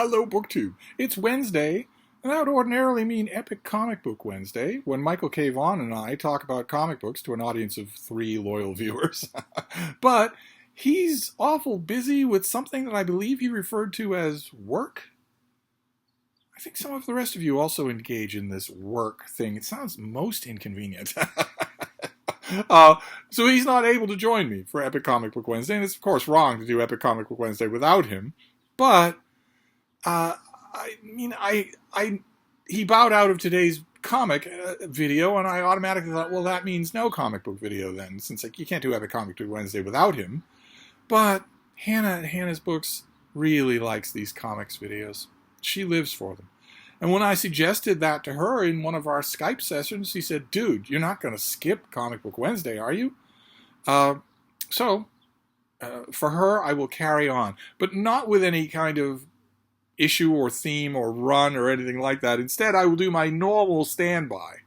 Hello, BookTube. It's Wednesday, and that would ordinarily mean Epic Comic Book Wednesday, when Michael K. Vaughan and I talk about comic books to an audience of 3 loyal viewers. But he's awful busy with something that I believe he referred to as work. I think some of the rest of you also engage in this work thing. It sounds most inconvenient. So he's not able to join me for Epic Comic Book Wednesday, and it's of course wrong to do Epic Comic Book Wednesday without him. But he bowed out of today's comic video, and I automatically thought, well, that means no comic book video then, since you can't do Epic Comic Book Wednesday without him. But Hannah at Hannah's Books really likes these comics videos. She lives for them. And when I suggested that to her in one of our Skype sessions, she said, dude, you're not going to skip Comic Book Wednesday, are you? So, for her, I will carry on. But not with any kind of issue or theme or run or anything like that. Instead, I will do my normal standby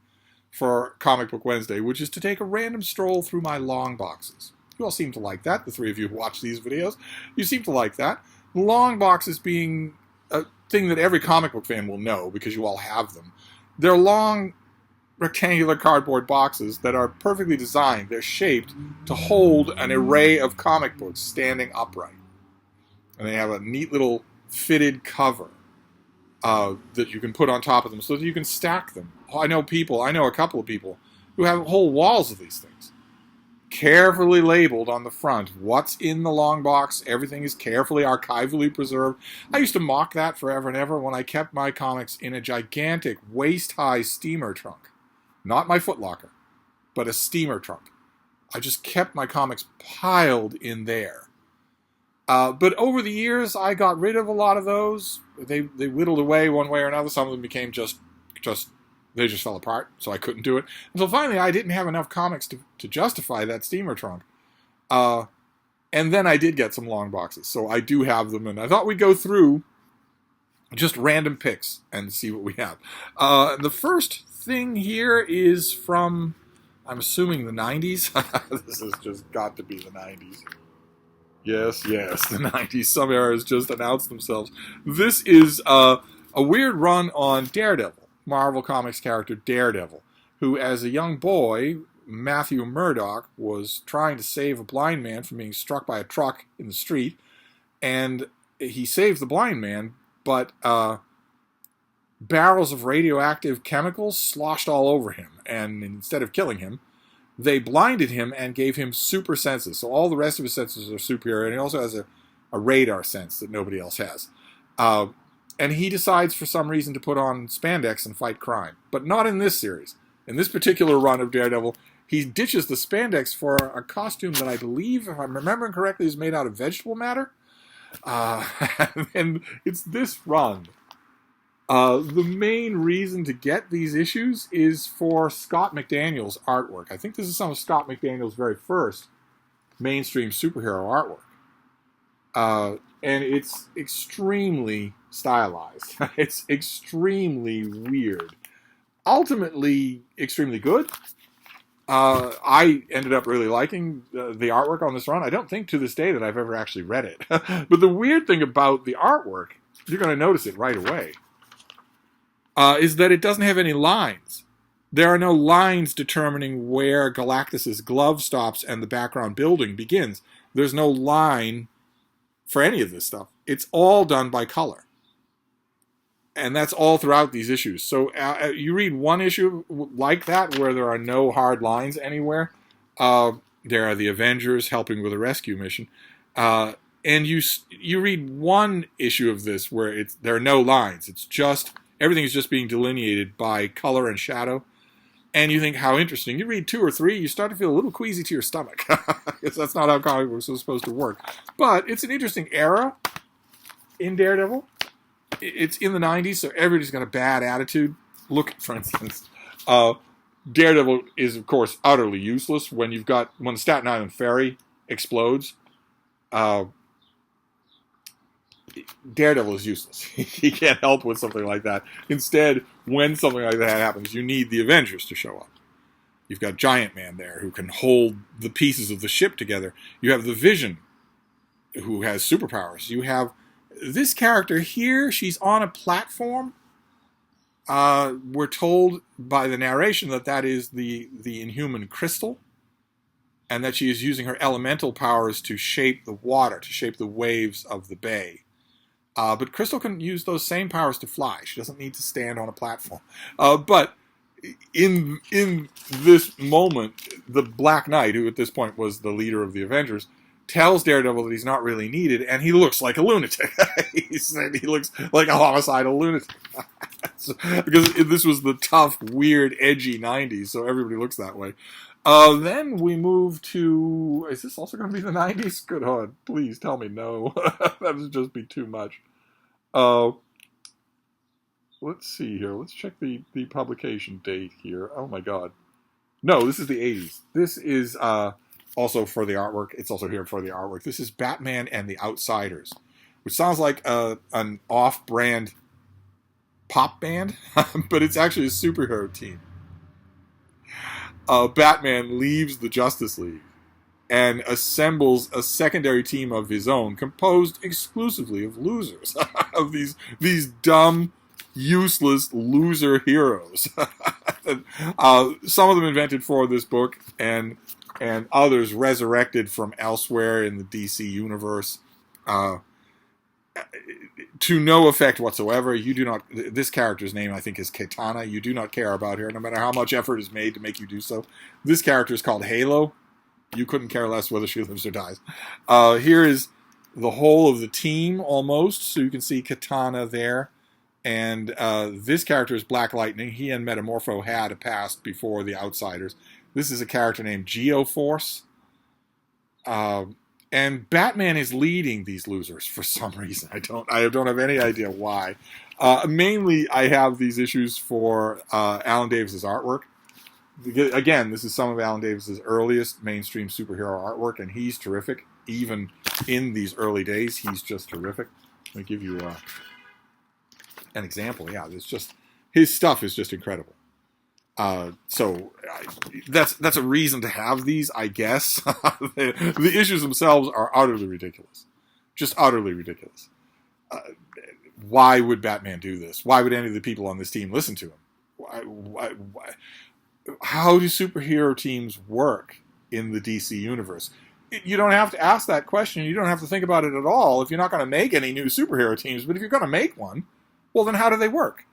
for Comic Book Wednesday, which is to take a random stroll through my long boxes. You all seem to like that, the 3 of you who watch these videos. You seem to like that. Long boxes being a thing that every comic book fan will know because you all have them. They're long rectangular cardboard boxes that are perfectly designed. They're shaped to hold an array of comic books standing upright. And they have a neat little fitted cover that you can put on top of them so that you can stack them. I know a couple of people who have whole walls of these things. Carefully labeled on the front what's in the long box. Everything is carefully archivally preserved. I used to mock that forever and ever when I kept my comics in a gigantic waist-high steamer trunk. Not my footlocker, but a steamer trunk. I just kept my comics piled in there. But over the years, I got rid of a lot of those. They whittled away one way or another. Some of them became they just fell apart, so I couldn't do it. Until finally, I didn't have enough comics to justify that steamer trunk. And then I did get some long boxes, so I do have them, and I thought we'd go through just random picks and see what we have. The first thing here is from, I'm assuming, the 90s. This has just got to be the 90s. Yes, the 90s. Some eras just announced themselves. This is a weird run on Daredevil. Marvel Comics character Daredevil, who as a young boy, Matthew Murdock, was trying to save a blind man from being struck by a truck in the street, and he saves the blind man, but barrels of radioactive chemicals sloshed all over him, and instead of killing him, they blinded him and gave him super senses. So all the rest of his senses are superior, and he also has a radar sense that nobody else has. And he decides for some reason to put on spandex and fight crime. But not in this series. In this particular run of Daredevil, he ditches the spandex for a costume that I believe, if I'm remembering correctly, is made out of vegetable matter. And it's this run. The main reason to get these issues is for Scott McDaniel's artwork. I think this is some of Scott McDaniel's very first mainstream superhero artwork. And it's extremely stylized. It's extremely weird. Ultimately, extremely good. I ended up really liking the artwork on this run. I don't think to this day that I've ever actually read it. But the weird thing about the artwork, you're going to notice it right away, is that it doesn't have any lines. There are no lines determining where Galactus's glove stops and the background building begins. There's no line for any of this stuff. It's all done by color. And that's all throughout these issues. So you read one issue like that where there are no hard lines anywhere. There are the Avengers helping with a rescue mission. And you read one issue of this where there are no lines. It's just, everything is just being delineated by color and shadow. And you think, how interesting. You read 2 or 3, you start to feel a little queasy to your stomach. Because that's not how comic books are supposed to work. But it's an interesting era in Daredevil. It's in the 90s, so everybody's got a bad attitude. Look, for instance, Daredevil is, of course, utterly useless when the Staten Island ferry explodes. Daredevil is useless. He can't help with something like that. Instead, when something like that happens, you need the Avengers to show up. You've got Giant Man there who can hold the pieces of the ship together. You have the Vision who has superpowers. You have This character here, she's on a platform. We're told by the narration that is the Inhuman Crystal, and that she is using her elemental powers to shape the water, to shape the waves of the bay. But Crystal can use those same powers to fly. She doesn't need to stand on a platform. But in this moment, the Black Knight, who at this point was the leader of the Avengers, tells Daredevil that he's not really needed, and he looks like a lunatic. He said he looks like a homicidal lunatic. Because this was the tough, weird, edgy 90s, so everybody looks that way. Then we move to... Is this also going to be the 90s? Good God, please tell me no. That would just be too much. Let's see here. Let's check the publication date here. Oh my God. No, this is the 80s. This is also for the artwork. It's also here for the artwork. This is Batman and the Outsiders, which sounds like an off-brand pop band, but it's actually a superhero team. Batman leaves the Justice League and assembles a secondary team of his own, composed exclusively of losers, of these dumb, useless loser heroes. Some of them invented for this book, and others resurrected from elsewhere in the DC universe. To no effect whatsoever. You do not. This character's name, I think, is Katana. You do not care about her, no matter how much effort is made to make you do so. This character is called Halo. You couldn't care less whether she lives or dies. Here is the whole of the team, almost. So you can see Katana there. And this character is Black Lightning. He and Metamorpho had a past before the Outsiders. This is a character named Geoforce. And Batman is leading these losers for some reason. I don't have any idea why. Mainly, I have these issues for Alan Davis's artwork. Again, this is some of Alan Davis's earliest mainstream superhero artwork, and he's terrific. Even in these early days, he's just terrific. Let me give you an example. Yeah, his stuff is just incredible. So that's a reason to have these, I guess. The issues themselves are utterly ridiculous. Just utterly ridiculous. Why would Batman do this? Why would any of the people on this team listen to him? Why? How do superhero teams work in the DC universe? You don't have to ask that question. You don't have to think about it at all if you're not going to make any new superhero teams. But if you're going to make one, well, then how do they work?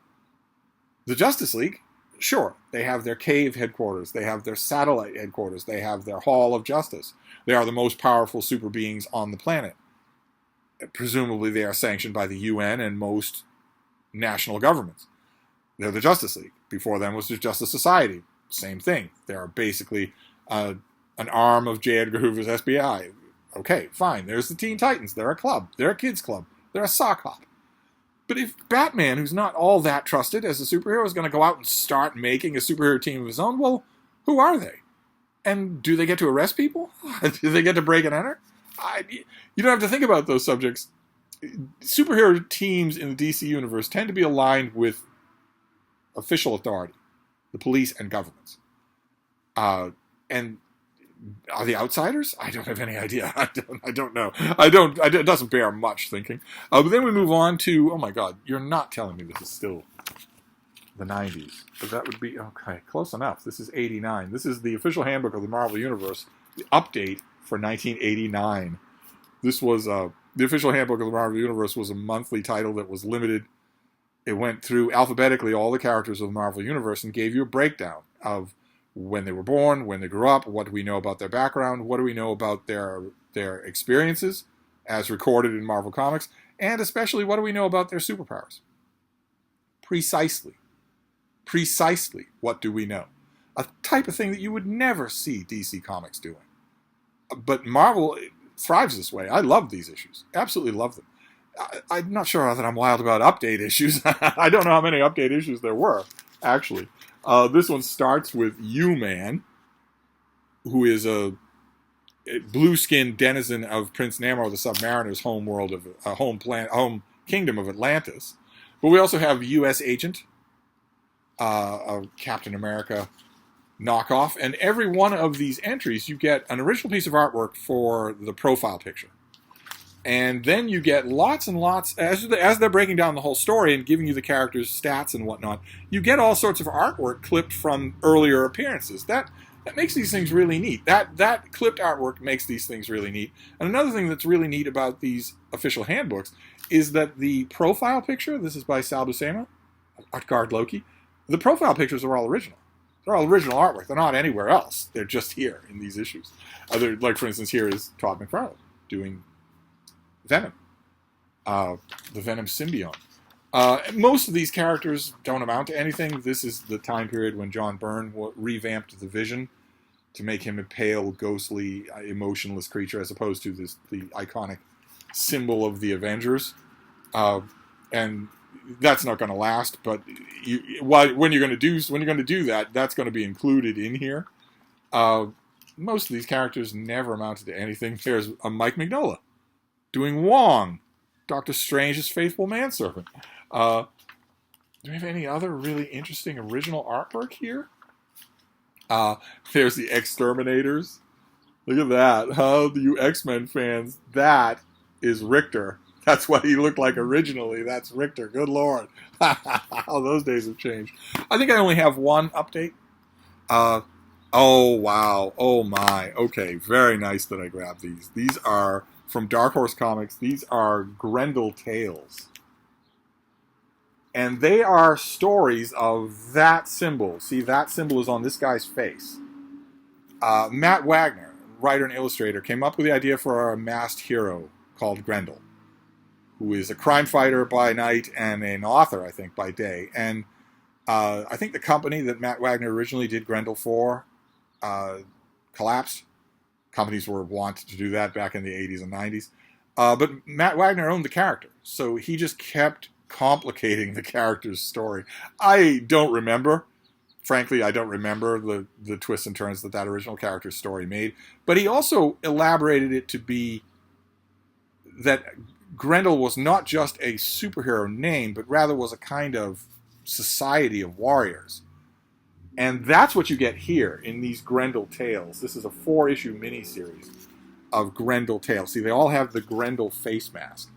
The Justice League, sure, they have their cave headquarters. They have their satellite headquarters. They have their Hall of Justice. They are the most powerful super beings on the planet. Presumably, they are sanctioned by the UN and most national governments. They're the Justice League. Before them was the Justice Society. Same thing. They are basically an arm of J. Edgar Hoover's SBI. Okay, fine. There's the Teen Titans. They're a club. They're a kids' club. They're a sock hop. But if Batman, who's not all that trusted as a superhero, is going to go out and start making a superhero team of his own, well, who are they? And do they get to arrest people? Do they get to break and enter? You don't have to think about those subjects. Superhero teams in the DC universe tend to be aligned with official authority, the police and governments. And are the Outsiders? I don't have any idea. I don't know. It doesn't bear much thinking. But then we move on to, oh my God, you're not telling me this is still the 90s. But that would be, okay, close enough. This is 89. This is the official handbook of the Marvel Universe, the update for 1989. This was, the official handbook of the Marvel Universe was a monthly title that was limited. It went through alphabetically all the characters of the Marvel Universe and gave you a breakdown of when they were born, when they grew up, what do we know about their background, what do we know about their experiences as recorded in Marvel Comics, and especially what do we know about their superpowers. Precisely what do we know. A type of thing that you would never see DC Comics doing. But Marvel thrives this way. I love these issues. Absolutely love them. I'm not sure that I'm wild about update issues. I don't know how many update issues there were, actually. This one starts with U-Man, who is a blue-skinned denizen of Prince Namor the Submariner's home world of home kingdom of Atlantis. But we also have U.S. Agent, a Captain America knockoff, and every one of these entries you get an original piece of artwork for the profile picture. And then you get lots and lots, as they're breaking down the whole story and giving you the characters' stats and whatnot, you get all sorts of artwork clipped from earlier appearances. That makes these things really neat. That clipped artwork makes these things really neat. And another thing that's really neat about these official handbooks is that the profile picture, this is by Sal Buscema, Art Guard Loki, the profile pictures are all original. They're all original artwork. They're not anywhere else. They're just here in these issues. Like, for instance, here is Todd McFarlane doing Venom, the Venom symbiote. Most of these characters don't amount to anything. This is the time period when John Byrne revamped the Vision to make him a pale, ghostly, emotionless creature, as opposed to the iconic symbol of the Avengers. And that's not going to last. But when you're going to do that, that's going to be included in here. Most of these characters never amounted to anything. There's a Mike Mignola doing Wong, Doctor Strange's faithful manservant. Do we have any other really interesting original artwork here? There's the Exterminators. Look at that. You X-Men fans, that is Richter. That's what he looked like originally. That's Richter. Good Lord. How those days have changed. I think I only have one update. Oh, wow. Oh, my. Okay, very nice that I grabbed these. These are from Dark Horse Comics. These are Grendel Tales. And they are stories of that symbol. See, that symbol is on this guy's face. Matt Wagner, writer and illustrator, came up with the idea for a masked hero called Grendel, who is a crime fighter by night and an author, I think, by day. And I think the company that Matt Wagner originally did Grendel for collapsed. Companies were wont to do that back in the 80s and 90s. But Matt Wagner owned the character, so he just kept complicating the character's story. I don't remember. Frankly, I don't remember the twists and turns that original character's story made. But he also elaborated it to be that Grendel was not just a superhero name, but rather was a kind of society of warriors. And that's what you get here in these Grendel Tales. This is a 4-issue miniseries of Grendel Tales. See, they all have the Grendel face mask.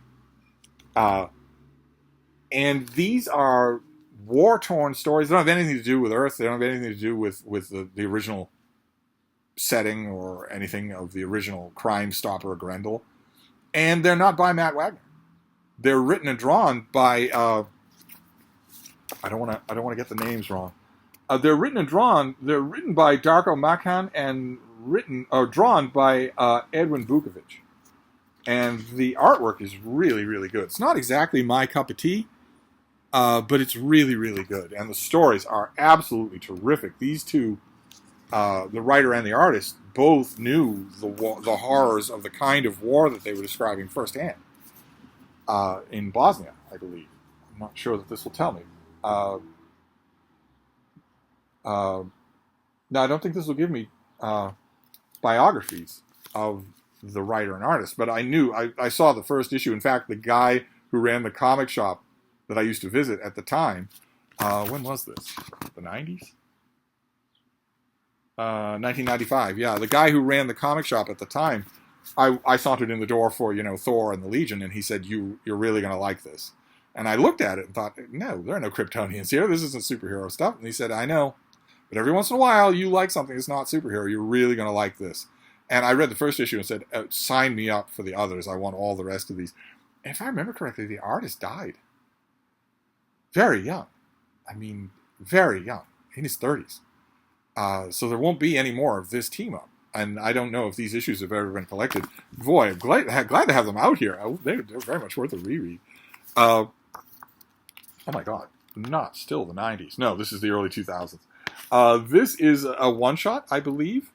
And these are war-torn stories. They don't have anything to do with Earth. They don't have anything to do with the original setting or anything of the original Crime Stopper Grendel. And they're not by Matt Wagner. They're written and drawn by I don't want to get the names wrong. They're written and drawn. They're written by Darko Makan and drawn by Edwin Vukovic. And the artwork is really, really good. It's not exactly my cup of tea, but it's really, really good. And the stories are absolutely terrific. These two, the writer and the artist, both knew the horrors of the kind of war that they were describing firsthand in Bosnia, I believe. I'm not sure that this will tell me. No, I don't think this will give me biographies of the writer and artist, but I saw the first issue. In fact, the guy who ran the comic shop that I used to visit at the time, when was this? The 90s? 1995, yeah. The guy who ran the comic shop at the time, I sauntered in the door for, Thor and the Legion, and he said, you're really going to like this. And I looked at it and thought, no, there are no Kryptonians here. This isn't superhero stuff. And he said, I know. But every once in a while, you like something that's not superhero. You're really going to like this. And I read the first issue and said, sign me up for the others. I want all the rest of these. And if I remember correctly, the artist died. Very young. I mean, very young. In his 30s. So there won't be any more of this team up. And I don't know if these issues have ever been collected. Boy, I'm glad to have them out here. They're very much worth a reread. Oh my God. Not still the 90s. No, this is the early 2000s. This is a one-shot, I believe.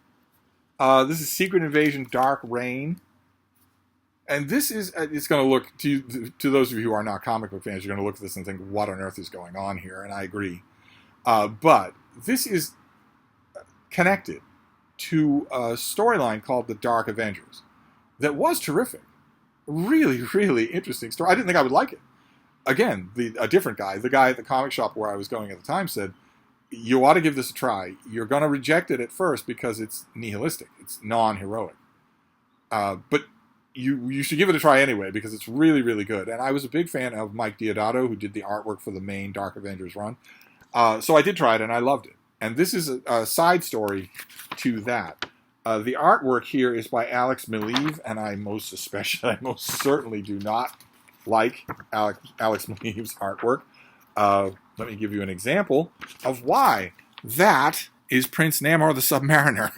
This is Secret Invasion Dark Reign. And this is, it's going to look, to those of you who are not comic book fans, you're going to look at this and think, what on earth is going on here? And I agree. But this is connected to a storyline called The Dark Avengers that was terrific. Really, really interesting story. I didn't think I would like it. Again, a different guy, the guy at the comic shop where I was going at the time, said, you ought to give this a try. You're going to reject it at first because it's nihilistic. It's non-heroic. But you should give it a try anyway, because it's really, really good. And I was a big fan of Mike Deodato, who did the artwork for the main Dark Avengers run. So I did try it, and I loved it. And this is a side story to that. The artwork here is by Alex Maleev, and I most certainly do not like Alex Maleev's artwork. Let me give you an example of why. That is Prince Namor the Submariner.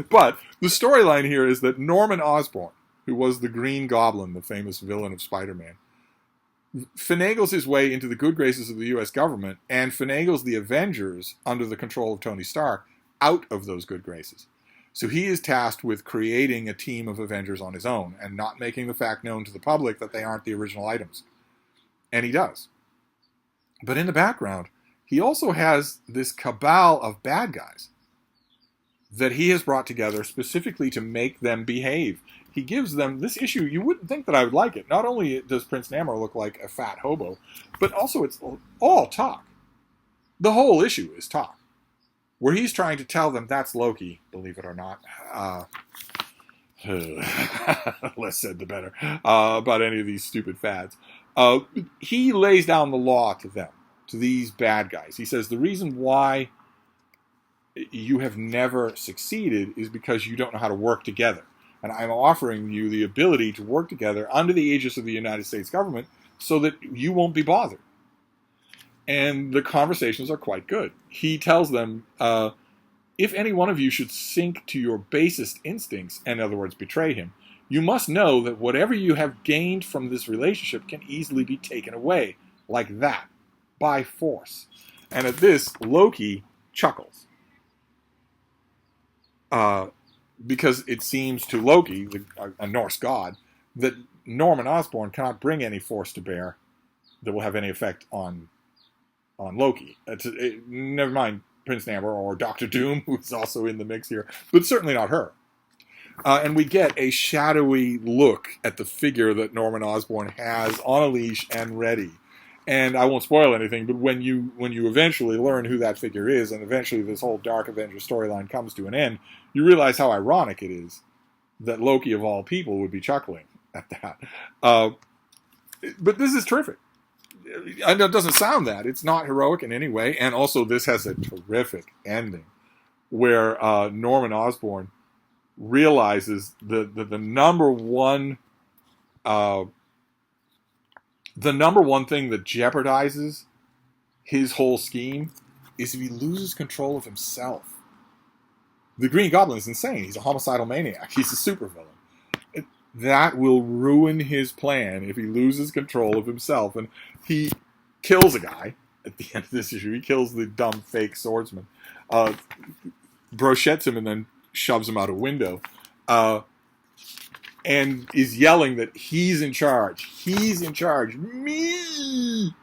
But the storyline here is that Norman Osborn, who was the Green Goblin, the famous villain of Spider-Man, finagles his way into the good graces of the U.S. government and finagles the Avengers, under the control of Tony Stark, out of those good graces. So he is tasked with creating a team of Avengers on his own and not making the fact known to the public that they aren't the original items. And he does. But in the background, he also has this cabal of bad guys that he has brought together specifically to make them behave. He gives them this issue. You wouldn't think that I would like it. Not only does Prince Namor look like a fat hobo, but also it's all talk. The whole issue is talk, where he's trying to tell them that's Loki, believe it or not. Less said the better about any of these stupid fads. He lays down the law to them, to these bad guys. He says the reason why you have never succeeded is because you don't know how to work together. And I'm offering you the ability to work together under the aegis of the United States government so that you won't be bothered. And the conversations are quite good. He tells them, if any one of you should sink to your basest instincts, in other words, betray him, you must know that whatever you have gained from this relationship can easily be taken away, like that, by force. And at this, Loki chuckles. Because it seems to Loki, a Norse god, that Norman Osborn cannot bring any force to bear that will have any effect on Loki. Never mind Prince Namor or Doctor Doom, who's also in the mix here, but certainly not her. And we get a shadowy look at the figure that Norman Osborn has on a leash and ready. And I won't spoil anything, but when you eventually learn who that figure is, and eventually this whole Dark Avengers storyline comes to an end, you realize how ironic it is that Loki, of all people, would be chuckling at that. But this is terrific. I know it doesn't sound that. It's not heroic in any way. And also this has a terrific ending where Norman Osborn realizes that the number one thing that jeopardizes his whole scheme is if he loses control of himself. The Green Goblin is insane. He's a homicidal maniac. He's a supervillain. That will ruin his plan if he loses control of himself. And he kills a guy at the end of this issue. He kills the dumb fake swordsman. Brochettes him and then shoves him out a window. And is yelling that he's in charge. He's in charge. Me!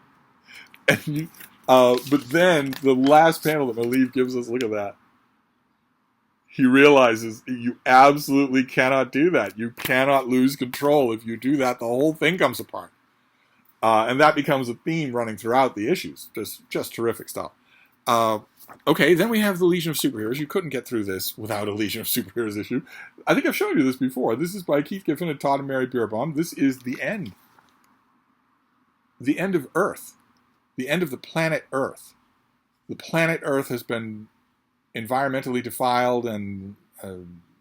And but then the last panel that Maleev gives us, look at that. He realizes you absolutely cannot do that. You cannot lose control. If you do that, the whole thing comes apart. And that becomes a theme running throughout the issues. Just terrific stuff. Okay, then we have the Legion of Superheroes. You couldn't get through this without a Legion of Superheroes issue. I think I've shown you this before. This is by Keith Giffen and Todd and Mary Beerbaum. This is the end. The end of Earth. The end of the planet Earth. The planet Earth has been environmentally defiled and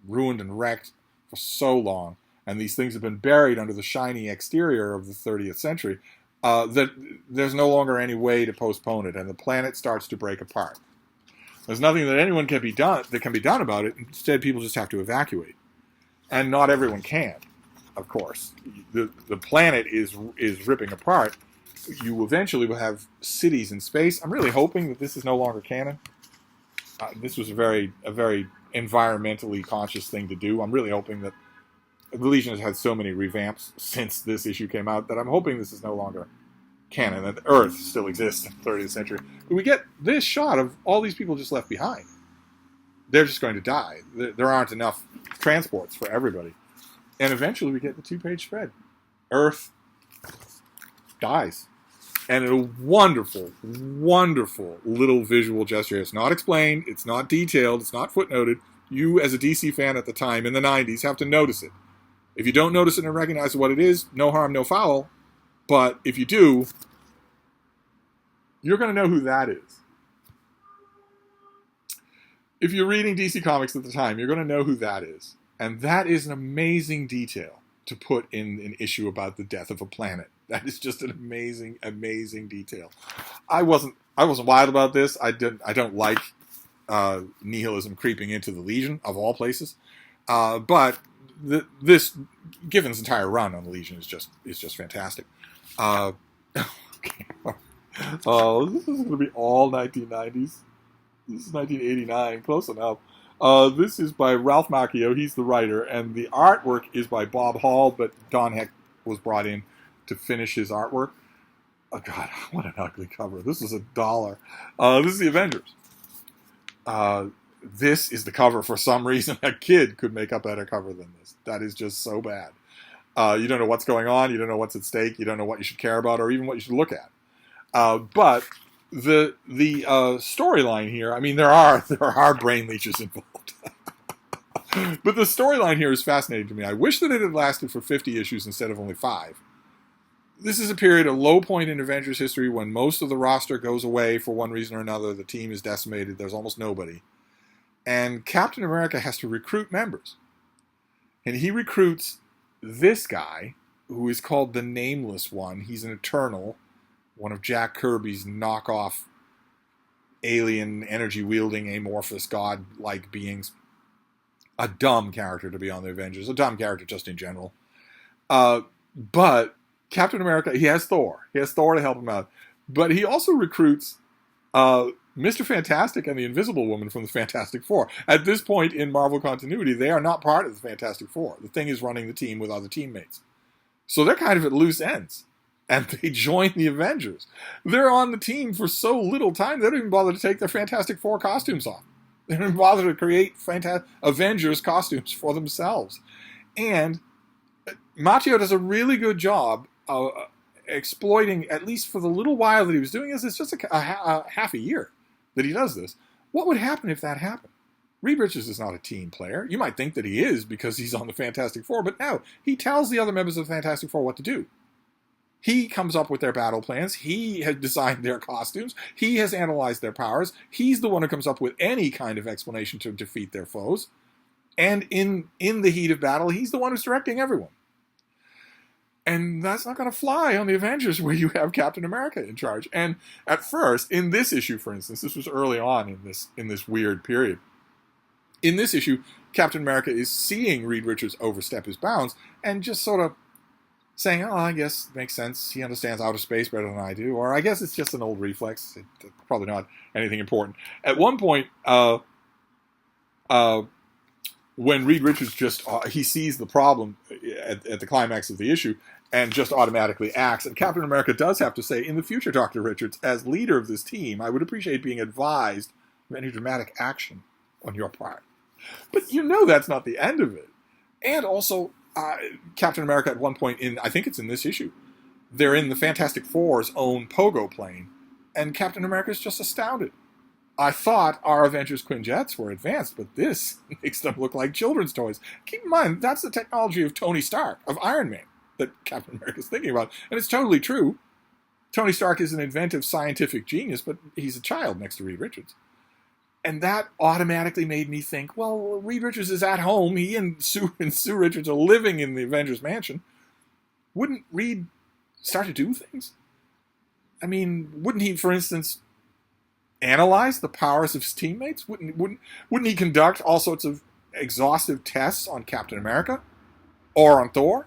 ruined and wrecked for so long, and these things have been buried under the shiny exterior of the 30th century, that there's no longer any way to postpone it, and the planet starts to break apart. There's nothing that can be done about it. Instead, people just have to evacuate. And not everyone can, of course. The planet is ripping apart. You eventually will have cities in space. I'm really hoping that this is no longer canon. This was a very environmentally conscious thing to do. I'm really hoping that the Legion has had so many revamps since this issue came out that I'm hoping this is no longer canon, that the Earth still exists in the 30th century. But we get this shot of all these people just left behind. They're just going to die. There aren't enough transports for everybody. And eventually we get the 2-page spread. Earth dies. And a wonderful, wonderful little visual gesture. It's not explained, it's not detailed, it's not footnoted. You, as a DC fan at the time in the 90s, have to notice it. If you don't notice it and recognize what it is, no harm, no foul. But if you do, you're going to know who that is. If you're reading DC Comics at the time, you're going to know who that is. And that is an amazing detail to put in an issue about the death of a planet. That is just an amazing, amazing detail. I wasn't wild about this. I don't like nihilism creeping into the Legion, of all places. But this, Given's entire run on the Legion is just fantastic. Okay. This is going to be all 1990s. This is 1989, close enough. This is by Ralph Macchio. He's the writer, and the artwork is by Bob Hall, but Don Heck was brought in to finish his artwork. Oh, God, what an ugly cover. This is $1. This is the Avengers. This is the cover. For some reason, a kid could make a better cover than this. That is just so bad. You don't know what's going on. You don't know what's at stake. You don't know what you should care about or even what you should look at. But the storyline here, I mean, there are brain leeches involved. But the storyline here is fascinating to me. I wish that it had lasted for 50 issues instead of only 5. This is a period, a low point in Avengers history when most of the roster goes away for one reason or another. The team is decimated. There's almost nobody. And Captain America has to recruit members. And he recruits this guy, who is called the Nameless One. He's an Eternal, one of Jack Kirby's knockoff alien, energy-wielding, amorphous, god-like beings. A dumb character to be on the Avengers. A dumb character just in general. But Captain America, he has Thor. He has Thor to help him out. But he also recruits Mr. Fantastic and the Invisible Woman from the Fantastic Four. At this point in Marvel continuity, they are not part of the Fantastic Four. The Thing is running the team with other teammates. So they're kind of at loose ends. And they join the Avengers. They're on the team for so little time, they don't even bother to take their Fantastic Four costumes off. They don't even bother to create Avengers costumes for themselves. And Macchio does a really good job exploiting, at least for the little while that he was doing this, it's just a half a year that he does this. What would happen if that happened? Reed Richards is not a team player. You might think that he is because he's on the Fantastic Four, but no, he tells the other members of the Fantastic Four what to do. He comes up with their battle plans. He has designed their costumes. He has analyzed their powers. He's the one who comes up with any kind of explanation to defeat their foes. And in the heat of battle, he's the one who's directing everyone. And that's not going to fly on the Avengers where you have Captain America in charge. And at first, in this issue, for instance, this was early on in this weird period. In this issue, Captain America is seeing Reed Richards overstep his bounds and just sort of saying, oh, I guess it makes sense. He understands outer space better than I do. Or I guess it's just an old reflex. It's probably not anything important. At one point, when Reed Richards he sees the problem at the climax of the issue and just automatically acts. And Captain America does have to say, in the future, Dr. Richards, as leader of this team, I would appreciate being advised of any dramatic action on your part. But you know that's not the end of it. And also, Captain America at one point I think it's in this issue, they're in the Fantastic Four's own pogo plane, and Captain America is just astounded. I thought our Avengers Quinjets were advanced, but this makes them look like children's toys. Keep in mind, that's the technology of Tony Stark, of Iron Man, that Captain America is thinking about. And it's totally true. Tony Stark is an inventive scientific genius, but he's a child next to Reed Richards. And that automatically made me think, well, Reed Richards is at home. He and Sue Richards are living in the Avengers mansion. Wouldn't Reed start to do things? I mean, wouldn't he, for instance, analyze the powers of his teammates? Wouldn't he conduct all sorts of exhaustive tests on Captain America or on Thor?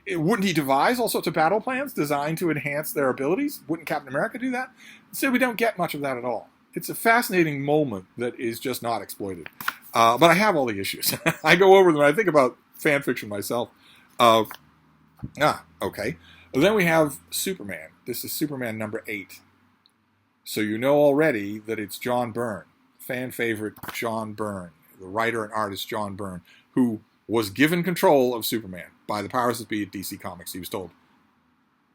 Wouldn't he devise all sorts of battle plans designed to enhance their abilities? Wouldn't Captain America do that? Instead, we don't get much of that at all. It's a fascinating moment that is just not exploited. But I have all the issues. I go over them. I think about fan fiction myself. Okay. Then we have Superman. This is Superman number 8. So you know already that it's John Byrne, fan favorite John Byrne, the writer and artist John Byrne, who was given control of Superman by the powers that be at DC Comics. He was told,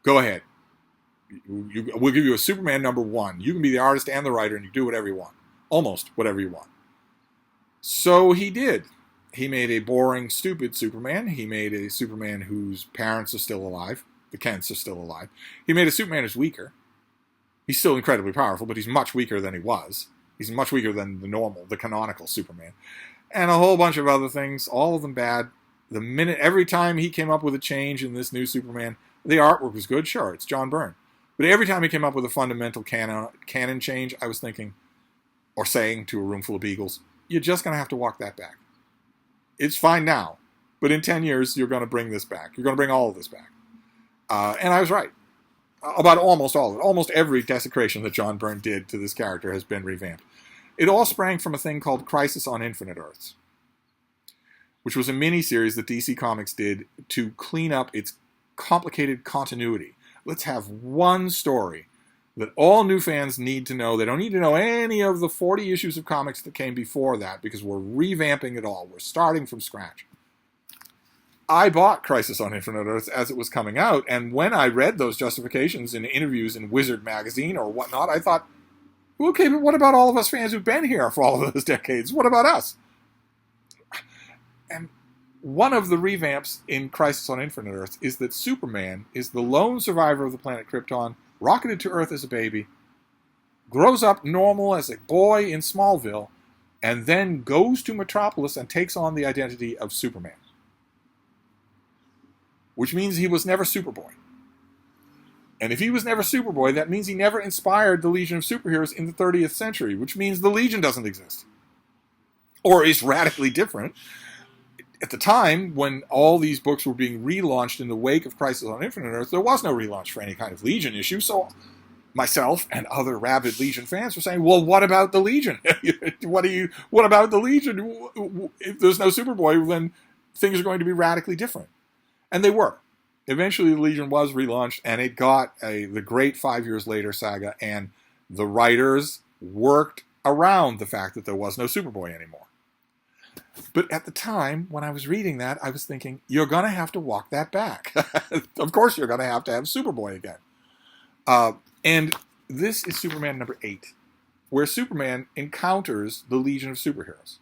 go ahead. We'll give you a Superman number 1. You can be the artist and the writer, and you do whatever you want. Almost whatever you want. So he did. He made a boring, stupid Superman. He made a Superman whose parents are still alive. The Kents are still alive. He made a Superman who's weaker. He's still incredibly powerful, but he's much weaker than he was. He's much weaker than the canonical Superman. And a whole bunch of other things, all of them bad. Every time he came up with a change in this new Superman, the artwork was good, sure, it's John Byrne. But every time he came up with a fundamental canon change, I was thinking, or saying to a room full of beagles, you're just going to have to walk that back. It's fine now, but in 10 years, you're going to bring this back. You're going to bring all of this back. And I was right. About almost all of it. Almost every desecration that John Byrne did to this character has been revamped. It all sprang from a thing called Crisis on Infinite Earths, which was a mini-series that DC Comics did to clean up its complicated continuity. Let's have one story that all new fans need to know. They don't need to know any of the 40 issues of comics that came before that because we're revamping it all. We're starting from scratch. I bought Crisis on Infinite Earths as it was coming out, and when I read those justifications in interviews in Wizard magazine or whatnot, I thought, okay, but what about all of us fans who've been here for all of those decades? What about us? And one of the revamps in Crisis on Infinite Earths is that Superman is the lone survivor of the planet Krypton, rocketed to Earth as a baby, grows up normal as a boy in Smallville, and then goes to Metropolis and takes on the identity of Superman. Which means he was never Superboy. And if he was never Superboy, that means he never inspired the Legion of Superheroes in the 30th century, which means the Legion doesn't exist. Or is radically different. At the time, when all these books were being relaunched in the wake of Crisis on Infinite Earths, there was no relaunch for any kind of Legion issue, so myself and other rabid Legion fans were saying, well, what about the Legion? What about the Legion? If there's no Superboy, then things are going to be radically different. And they were. Eventually, the Legion was relaunched, and it got the great 5 years later saga, and the writers worked around the fact that there was no Superboy anymore. But at the time, when I was reading that, I was thinking, you're going to have to walk that back. Of course, you're going to have Superboy again. And this is Superman number 8, where Superman encounters the Legion of Superheroes.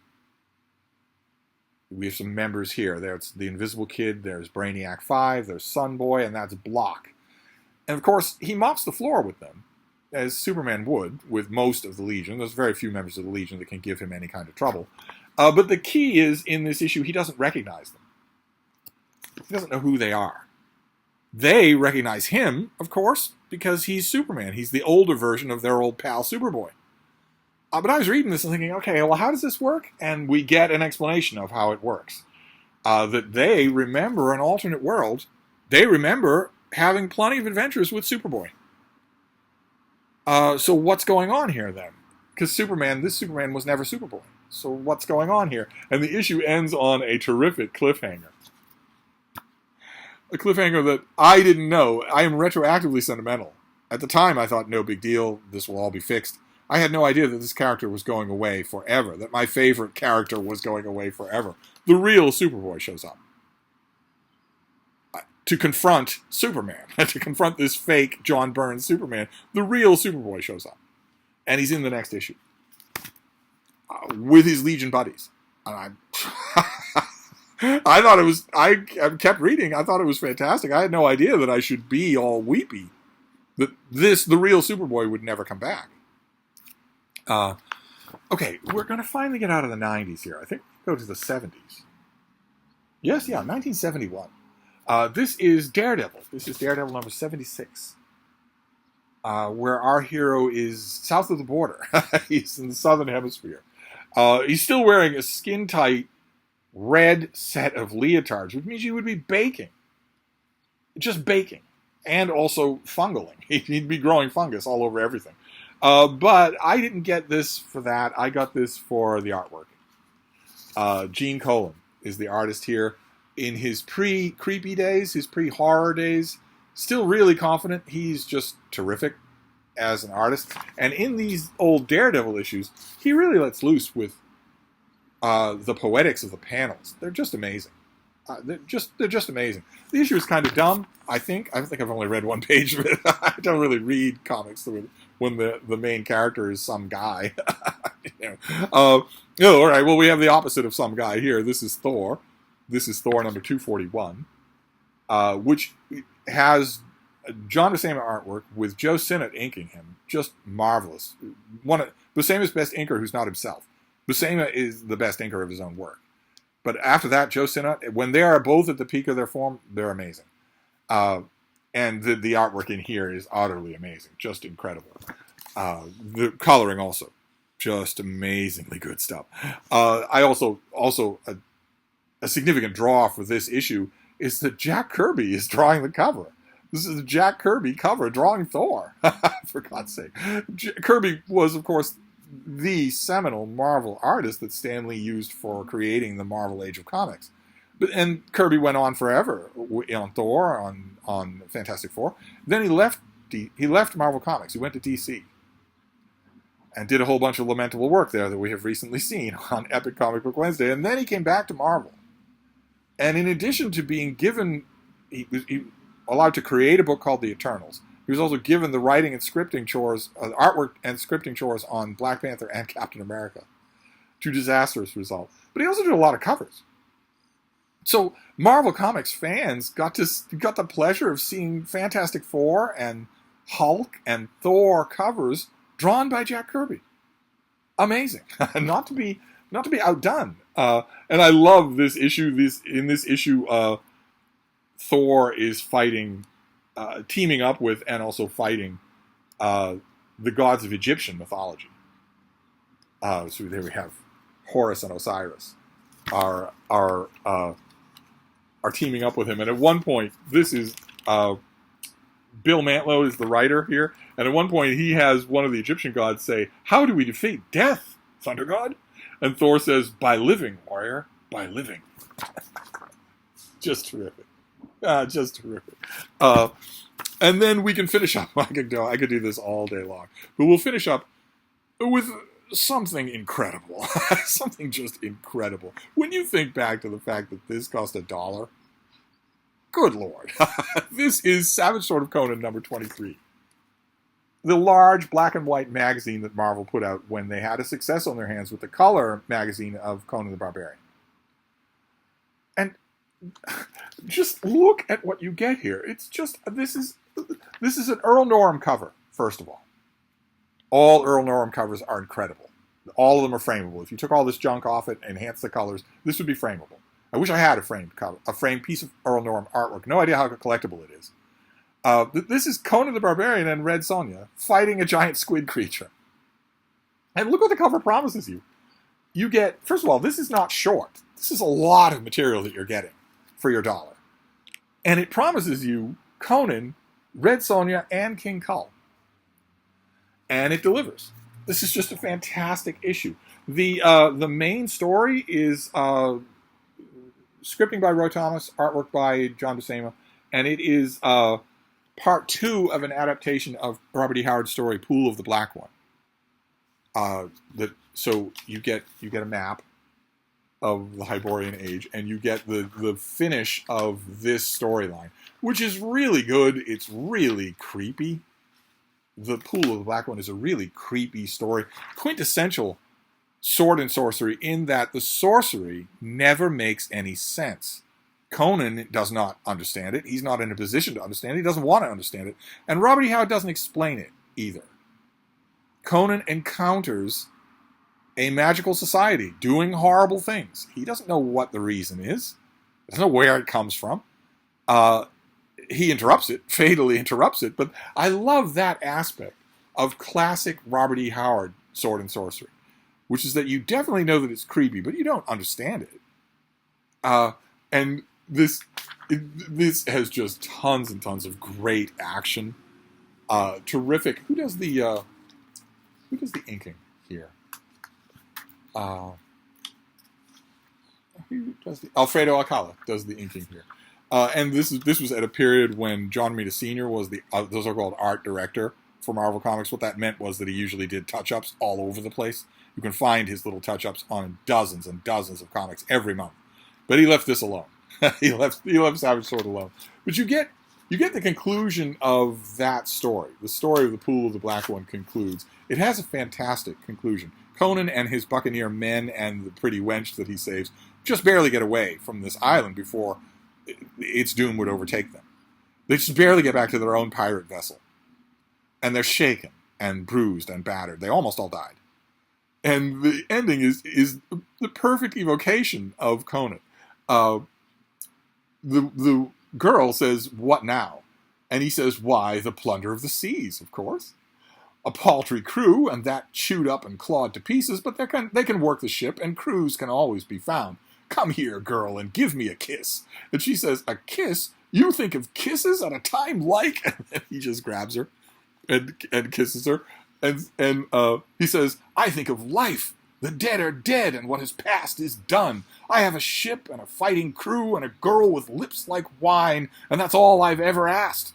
We have some members here. There's the Invisible Kid, there's Brainiac 5, there's Sunboy, and that's Block. And of course, he mops the floor with them, as Superman would with most of the Legion. There's very few members of the Legion that can give him any kind of trouble. But the key is, in this issue, he doesn't recognize them. He doesn't know who they are. They recognize him, of course, because he's Superman. He's the older version of their old pal Superboy. But I was reading this and thinking, okay, well, how does this work? And we get an explanation of how it works. That they remember an alternate world. They remember having plenty of adventures with Superboy. So what's going on here, then? Because this Superman was never Superboy. So what's going on here? And the issue ends on a terrific cliffhanger. A cliffhanger that I didn't know. I am retroactively sentimental. At the time, I thought, no big deal. This will all be fixed. I had no idea that this character was going away forever, that my favorite character was going away forever. The real Superboy shows up to confront Superman, to confront this fake John Byrne Superman. The real Superboy shows up, and he's in the next issue with his Legion buddies. And I thought it was. I kept reading. I thought it was fantastic. I had no idea that I should be all weepy. That the real Superboy would never come back. Okay, we're going to finally get out of the 90s here. I think we'll go to the 70s. Yes, 1971. This is Daredevil. This is Daredevil number 76. Where our hero is south of the border. He's in the southern hemisphere. He's still wearing a skin-tight red set of leotards, which means he would be baking. Just baking. And also fungaling. He'd be growing fungus all over everything. But I didn't get this for that. I got this for the artwork. Gene Colan is the artist here. In his pre-creepy days, his pre-horror days, still really confident. He's just terrific as an artist. And in these old Daredevil issues, he really lets loose with the poetics of the panels. They're just amazing. They're just amazing. The issue is kind of dumb, I think. I think I've only read one page of it. I don't really read comics when the main character is some guy. All right. Well, we have the opposite of some guy here. This is Thor. This is Thor number 241, which has John Buscema artwork with Joe Sinnott inking him. Just marvelous. Buscema's best inker who's not himself. Buscema is the best inker of his own work. But after that, Joe Sinnott, when they are both at the peak of their form, they're amazing. And the artwork in here is utterly amazing. Just incredible. The coloring also. Just amazingly good stuff. I also a significant draw for this issue is that Jack Kirby is drawing the cover. This is a Jack Kirby cover drawing Thor. For God's sake. Kirby was, of course, the seminal Marvel artist that Stan Lee used for creating the Marvel Age of Comics. And Kirby went on forever on Thor, on Fantastic Four. Then he left Marvel Comics. He went to DC and did a whole bunch of lamentable work there that we have recently seen on Epic Comic Book Wednesday. And then he came back to Marvel. And in addition to being given, he allowed to create a book called The Eternals. He was also given the writing and scripting chores, artwork and scripting chores on Black Panther and Captain America, to disastrous result. But he also did a lot of covers. So Marvel Comics fans got the pleasure of seeing Fantastic Four and Hulk and Thor covers drawn by Jack Kirby. Amazing, not to be outdone. And I love this issue. In this issue, Thor is fighting. Teaming up with and also fighting the gods of Egyptian mythology. So there we have Horus and Osiris are teaming up with him. And at one point, this is Bill Mantlo is the writer here, and at one point he has one of the Egyptian gods say, "How do we defeat death, Thunder God?" And Thor says, "By living, warrior, by living." Just terrific. Just terrific. And then we can finish up. I could do this all day long. But we'll finish up with something incredible. Something just incredible. When you think back to the fact that this cost $1, good Lord. This is Savage Sword of Conan number 23. The large black and white magazine that Marvel put out when they had a success on their hands with the color magazine of Conan the Barbarian. And just look at what you get here. It's just, this is an Earl Norem cover, first of all. All Earl Norem covers are incredible. All of them are frameable. If you took all this junk off it and enhanced the colors, this would be frameable. I wish I had a framed cover, a framed piece of Earl Norem artwork. No idea how collectible it is. This is Conan the Barbarian and Red Sonja fighting a giant squid creature. And look what the cover promises you. You get, first of all, this is not short. This is a lot of material that you're getting for your $1. And it promises you Conan, Red Sonja, and King Kull. And it delivers. This is just a fantastic issue. The main story is scripting by Roy Thomas, artwork by John Buscema, and it is part 2 of an adaptation of Robert E. Howard's story, Pool of the Black One. So you get a map of the Hyborian Age, and you get the finish of this storyline, which is really good. It's really creepy. The Pool of the Black One is a really creepy story. Quintessential sword and sorcery in that the sorcery never makes any sense. Conan does not understand it. He's not in a position to understand it. He doesn't want to understand it. And Robert E. Howard doesn't explain it either. Conan encounters a magical society doing horrible things. He doesn't know what the reason is. He doesn't know where it comes from. He interrupts it, fatally interrupts it, but I love that aspect of classic Robert E. Howard sword and sorcery, which is that you definitely know that it's creepy, but you don't understand it. And this has just tons and tons of great action. Terrific. Who does the inking here? Alfredo Alcala does the inking here. And this was at a period when John Romita Sr. was the so-called art director for Marvel Comics. What that meant was that he usually did touch-ups all over the place. You can find his little touch-ups on dozens and dozens of comics every month. But he left this alone. he left Savage Sword alone. But you get the conclusion of that story. The story of the Pool of the Black One concludes. It has a fantastic conclusion. Conan and his buccaneer men and the pretty wench that he saves just barely get away from this island before its doom would overtake them. They just barely get back to their own pirate vessel. And they're shaken and bruised and battered. They almost all died. And the ending is the perfect evocation of Conan. The girl says, "What now?" And he says, "Why, the plunder of the seas, of course. A paltry crew, and that chewed up and clawed to pieces, but they can work the ship, and crews can always be found. Come here, girl, and give me a kiss." And she says, "A kiss? You think of kisses at a time like?" And then he just grabs her and kisses her. And he says, "I think of life. The dead are dead, and what has passed is done. I have a ship and a fighting crew and a girl with lips like wine, and that's all I've ever asked.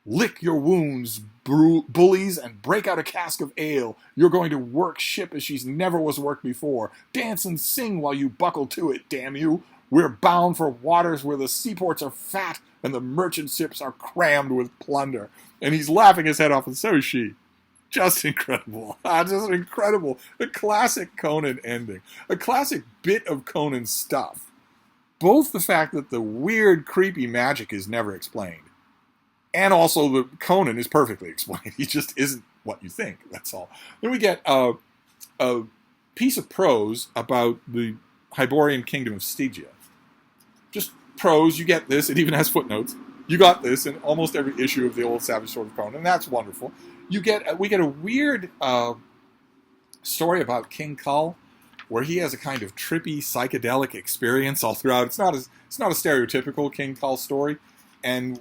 Lick your wounds, bullies, and break out a cask of ale. You're going to work ship as she's never was worked before. Dance and sing while you buckle to it, damn you. We're bound for waters where the seaports are fat and the merchant ships are crammed with plunder." And he's laughing his head off, and so is she. Just incredible. Just incredible. A classic Conan ending. A classic bit of Conan stuff. Both the fact that the weird, creepy magic is never explained, and also the Conan is perfectly explained. He just isn't what you think. That's all. Then we get a piece of prose about the Hyborian kingdom of Stygia. Just prose. You get this. It even has footnotes. You got this in almost every issue of the old Savage Sword of Conan. And that's wonderful. We get a weird story about King Kull, where he has a kind of trippy psychedelic experience all throughout. It's not a stereotypical King Kull story, and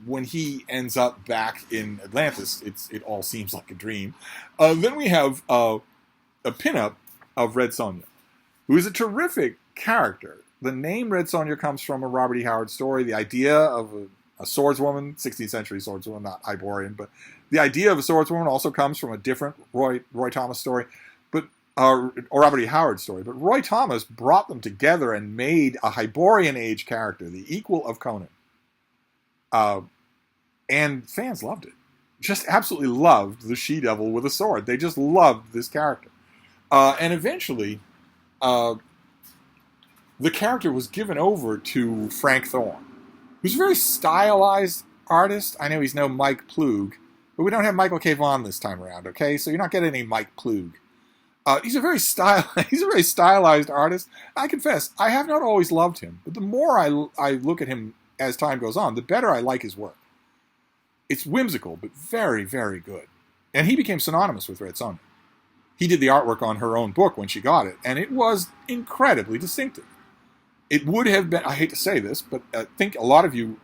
when he ends up back in Atlantis, it all seems like a dream. Then we have a pinup of Red Sonja, who is a terrific character. The name Red Sonja comes from a Robert E. Howard story. The idea of a swordswoman, 16th century swordswoman, not Hyborian, but the idea of a swordswoman also comes from a different Roy Thomas story, or Robert E. Howard story. But Roy Thomas brought them together and made a Hyborian age character, the equal of Conan. And fans loved it. Just absolutely loved the she-devil with a sword. They just loved this character. And eventually, the character was given over to Frank Thorne, who's a very stylized artist. I know he's no Mike Plug, but we don't have Michael K. Vaughan this time around, okay? So you're not getting any Mike Plug. He's a very stylized artist. I confess, I have not always loved him, but the more I look at him as time goes on, the better I like his work. It's whimsical, but very, very good. And he became synonymous with Red Sonja. He did the artwork on her own book when she got it, and it was incredibly distinctive. It would have been, I hate to say this, but I think a lot of you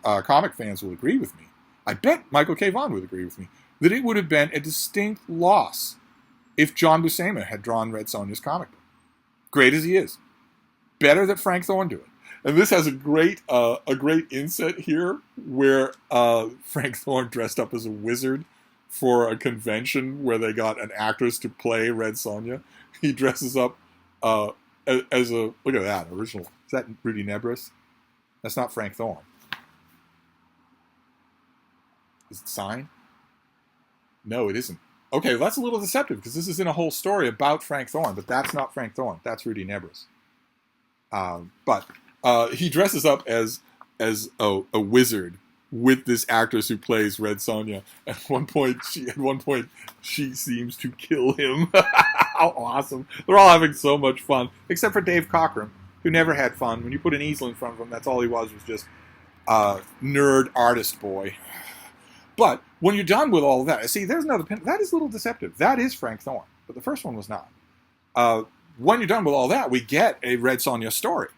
comic fans will agree with me. I bet Michael K. Vaughan would agree with me, that it would have been a distinct loss if John Buscema had drawn Red Sonja's comic book. Great as he is. Better that Frank Thorne do it. And this has a great inset here where Frank Thorne dressed up as a wizard for a convention where they got an actress to play Red Sonja. He dresses up as a, look at that, original. Is that Rudy Nebris? That's not Frank Thorne. Is it signed? No, it isn't. Okay, well, that's a little deceptive because this is in a whole story about Frank Thorne, but that's not Frank Thorne. That's Rudy Nebris. But he dresses up as a wizard with this actress who plays Red Sonja. At one point, she seems to kill him. How awesome! They're all having so much fun, except for Dave Cockrum, who never had fun. When you put an easel in front of him, that's all he was just nerd artist boy. But when you're done with all of that, see, there's another pin. That is a little deceptive. That is Frank Thorne, but the first one was not. When you're done with all that, we get a Red Sonja story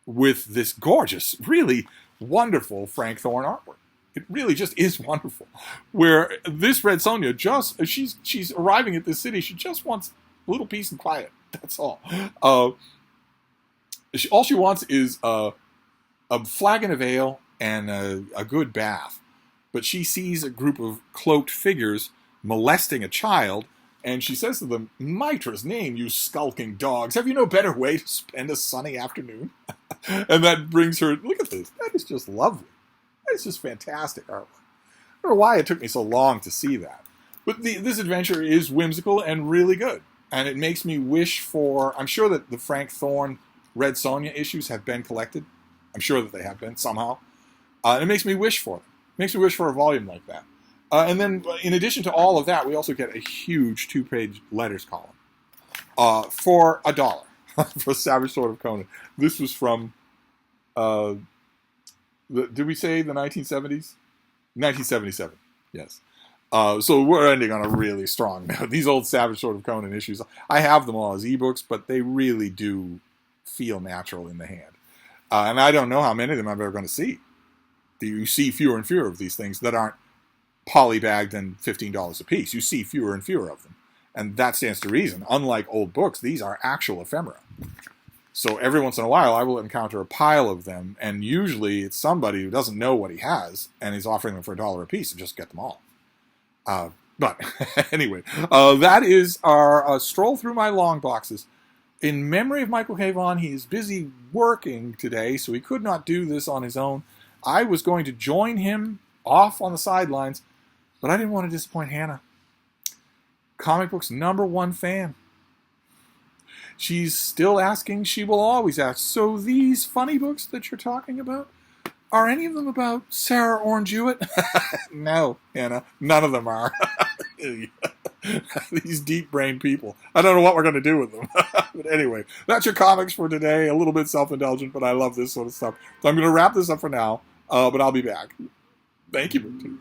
with this gorgeous, really wonderful Frank Thorne artwork. It really just is wonderful. Where this Red Sonja she's arriving at this city. She just wants a little peace and quiet. That's all. All she wants is a flagon of ale and a good bath. But she sees a group of cloaked figures molesting a child, and she says to them, "Mitra's name, you skulking dogs. Have you no better way to spend a sunny afternoon?" And that brings her, look at this. That is just lovely. That is just fantastic artwork. I don't know why it took me so long to see that. But this adventure is whimsical and really good. And it makes me wish for... I'm sure that the Frank Thorne Red Sonja issues have been collected. I'm sure that they have been somehow. And it makes me wish for them. It makes me wish for a volume like that. And then, in addition to all of that, we also get a huge 2-page letters column for $1 for Savage Sword of Conan. This was from, did we say the 1970s? 1977, yes. So we're ending on a really strong note. These old Savage Sword of Conan issues, I have them all as ebooks, but they really do feel natural in the hand. And I don't know how many of them I'm ever going to see. You see fewer and fewer of these things that aren't polybagged and $15 a piece. You see fewer and fewer of them. And that stands to reason. Unlike old books, these are actual ephemera. So every once in a while, I will encounter a pile of them, and usually it's somebody who doesn't know what he has, and he's offering them for $1 a piece, and just get them all. But anyway, that is our stroll through my long boxes. In memory of Michael K. Vaughan, he is busy working today, so he could not do this on his own. I was going to join him off on the sidelines, but I didn't want to disappoint Hannah. Comic books #1 fan. She's still asking, she will always ask, so these funny books that you're talking about, are any of them about Sarah Orange Hewitt? No, Hannah, none of them are. These deep-brained people. I don't know what we're going to do with them. But anyway, that's your comics for today. A little bit self-indulgent, but I love this sort of stuff. So I'm going to wrap this up for now, but I'll be back. Thank you.